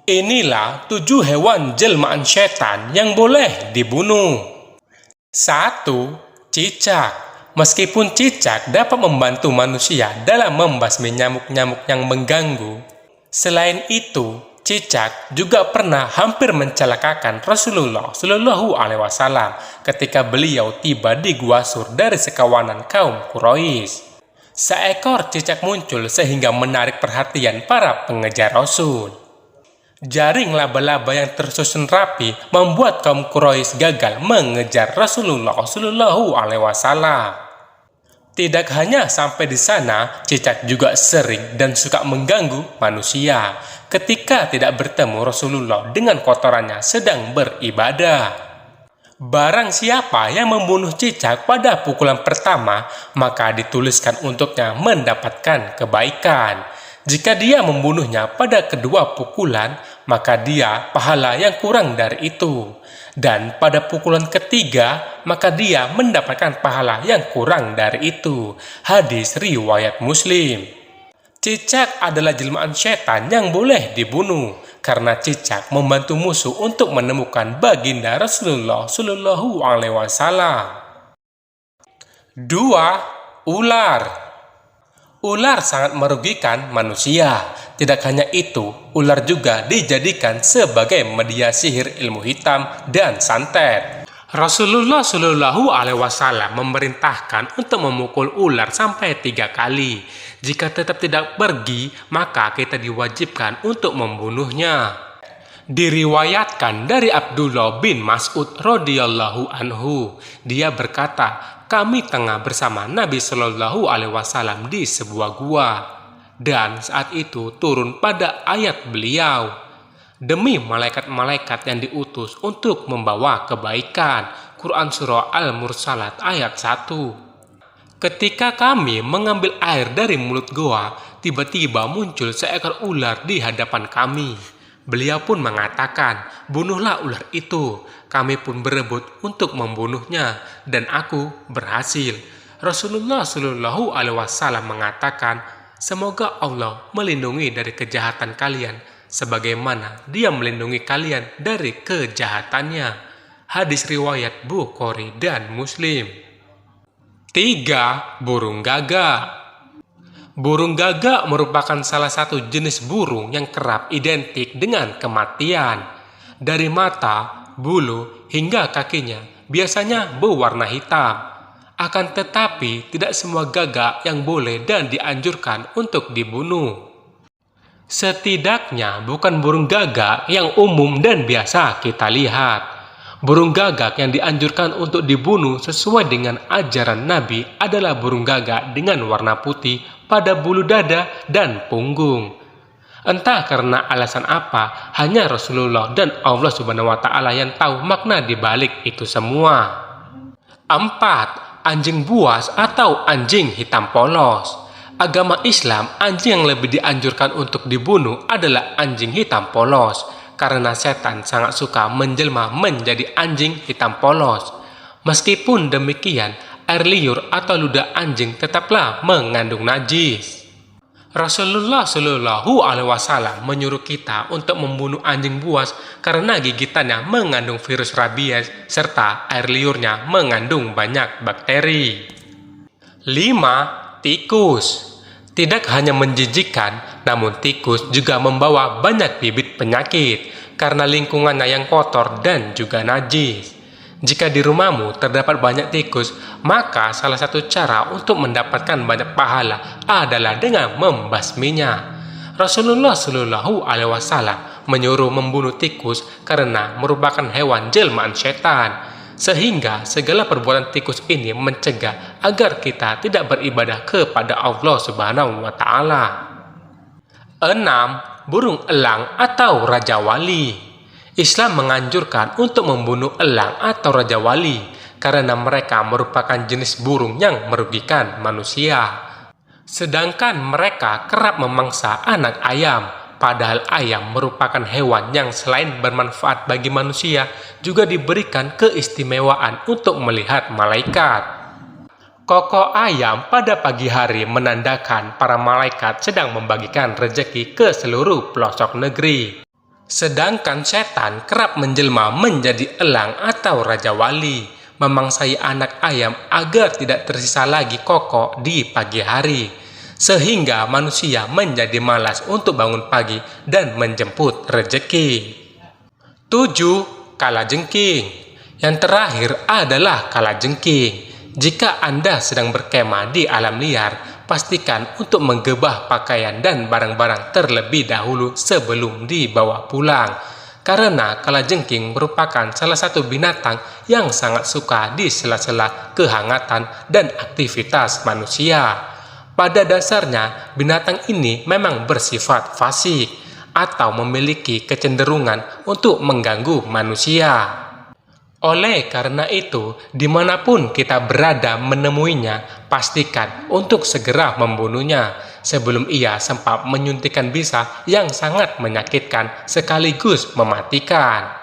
Inilah 7 hewan jelmaan setan yang boleh dibunuh. 1. Cicak. Meskipun cicak dapat membantu manusia dalam membasmi nyamuk-nyamuk yang mengganggu, selain itu, cicak juga pernah hampir mencelakakan Rasulullah Shallallahu Alaihi Wasallam ketika beliau tiba di Gua Sur dari sekawanan kaum Quraisy. Seekor cicak muncul sehingga menarik perhatian para pengejar Rasul. Jaring laba-laba yang tersusun rapi membuat kaum Quraisy gagal mengejar Rasulullah Shallallahu Alaihi Wasallam. Tidak hanya sampai di sana, cicak juga sering dan suka mengganggu manusia ketika tidak bertemu Rasulullah dengan kotorannya sedang beribadah. Barang siapa yang membunuh cicak pada pukulan pertama, maka dituliskan untuknya mendapatkan kebaikan. Jika dia membunuhnya pada kedua pukulan, maka dia pahala yang kurang dari itu. Dan pada pukulan ketiga, maka dia mendapatkan pahala yang kurang dari itu. Hadis riwayat Muslim. Cicak adalah jelmaan setan yang boleh dibunuh, karena cicak membantu musuh untuk menemukan baginda Rasulullah Shallallahu Alaihi Wasallam. 2. Ular. Ular sangat merugikan manusia. Tidak hanya itu, ular juga dijadikan sebagai media sihir ilmu hitam dan santet. Rasulullah Shallallahu Alaihi Wasallam memerintahkan untuk memukul ular sampai 3 kali. Jika tetap tidak pergi, maka kita diwajibkan untuk membunuhnya. Diriwayatkan dari Abdullah bin Mas'ud radhiyallahu anhu, dia berkata, kami tengah bersama Nabi Shallallahu Alaihi Wasallam di sebuah gua, dan saat itu turun pada ayat beliau, demi malaikat-malaikat yang diutus untuk membawa kebaikan. Quran Surah Al-Mursalat ayat 1. Ketika kami mengambil air dari mulut goa, tiba-tiba muncul seekor ular di hadapan kami. Beliau pun mengatakan, bunuhlah ular itu. Kami pun berebut untuk membunuhnya, dan aku berhasil. Rasulullah Shallallahu Alaihi Wasallam mengatakan, semoga Allah melindungi dari kejahatan kalian, sebagaimana Dia melindungi kalian dari kejahatannya. Hadis riwayat Bukhari dan Muslim. 3. Burung gagak. Burung gagak merupakan salah satu jenis burung yang kerap identik dengan kematian. Dari mata, bulu, hingga kakinya biasanya berwarna hitam. Akan tetapi, tidak semua gagak yang boleh dan dianjurkan untuk dibunuh. Setidaknya bukan burung gagak yang umum dan biasa kita lihat. Burung gagak yang dianjurkan untuk dibunuh sesuai dengan ajaran Nabi adalah burung gagak dengan warna putih pada bulu dada dan punggung. Entah karena alasan apa, hanya Rasulullah dan Allah Subhanahu wa Ta'ala yang tahu makna di balik itu semua. 4. Anjing buas atau anjing hitam polos. Agama Islam, anjing yang lebih dianjurkan untuk dibunuh adalah anjing hitam polos, karena setan sangat suka menjelma menjadi anjing hitam polos. Meskipun demikian, air liur atau ludah anjing tetaplah mengandung najis. Rasulullah Shallallahu Alaihi Wasallam menyuruh kita untuk membunuh anjing buas karena gigitannya mengandung virus rabies serta air liurnya mengandung banyak bakteri. 5. Tikus. Tidak hanya menjijikkan, namun tikus juga membawa banyak bibit penyakit karena lingkungannya yang kotor dan juga najis. Jika di rumahmu terdapat banyak tikus, maka salah satu cara untuk mendapatkan banyak pahala adalah dengan membasminya. Rasulullah Shallallahu Alaihi Wasallam menyuruh membunuh tikus karena merupakan hewan jelmaan setan. Sehingga segala perbuatan tikus ini mencegah agar kita tidak beribadah kepada Allah Subhanahu wa Ta'ala. 6. Burung elang atau raja wali. Islam menganjurkan untuk membunuh elang atau raja wali karena mereka merupakan jenis burung yang merugikan manusia. Sedangkan mereka kerap memangsa anak ayam. Padahal ayam merupakan hewan yang selain bermanfaat bagi manusia, juga diberikan keistimewaan untuk melihat malaikat. Kokok ayam pada pagi hari menandakan para malaikat sedang membagikan rezeki ke seluruh pelosok negeri. Sedangkan setan kerap menjelma menjadi elang atau raja wali, memangsai anak ayam agar tidak tersisa lagi kokok di pagi hari, sehingga manusia menjadi malas untuk bangun pagi dan menjemput rejeki. 7. Kalajengking. Yang terakhir adalah kalajengking. Jika Anda sedang berkemah di alam liar, pastikan untuk menggebah pakaian dan barang-barang terlebih dahulu sebelum dibawa pulang. Karena kalajengking merupakan salah satu binatang yang sangat suka di sela-sela kehangatan dan aktivitas manusia. Pada dasarnya, binatang ini memang bersifat fasik atau memiliki kecenderungan untuk mengganggu manusia. Oleh karena itu, dimanapun kita berada menemuinya, pastikan untuk segera membunuhnya sebelum ia sempat menyuntikkan bisa yang sangat menyakitkan sekaligus mematikan.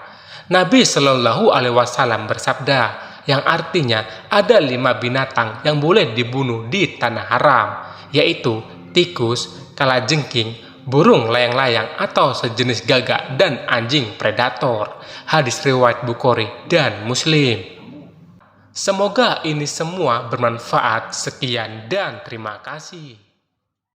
Nabi Shallallahu Alaihi Wasallam bersabda, yang artinya ada 5 binatang yang boleh dibunuh di tanah haram, yaitu tikus, kalajengking, burung layang-layang atau sejenis gagak, dan anjing predator. Hadis riwayat Bukhari dan Muslim. Semoga ini semua bermanfaat. Sekian dan terima kasih.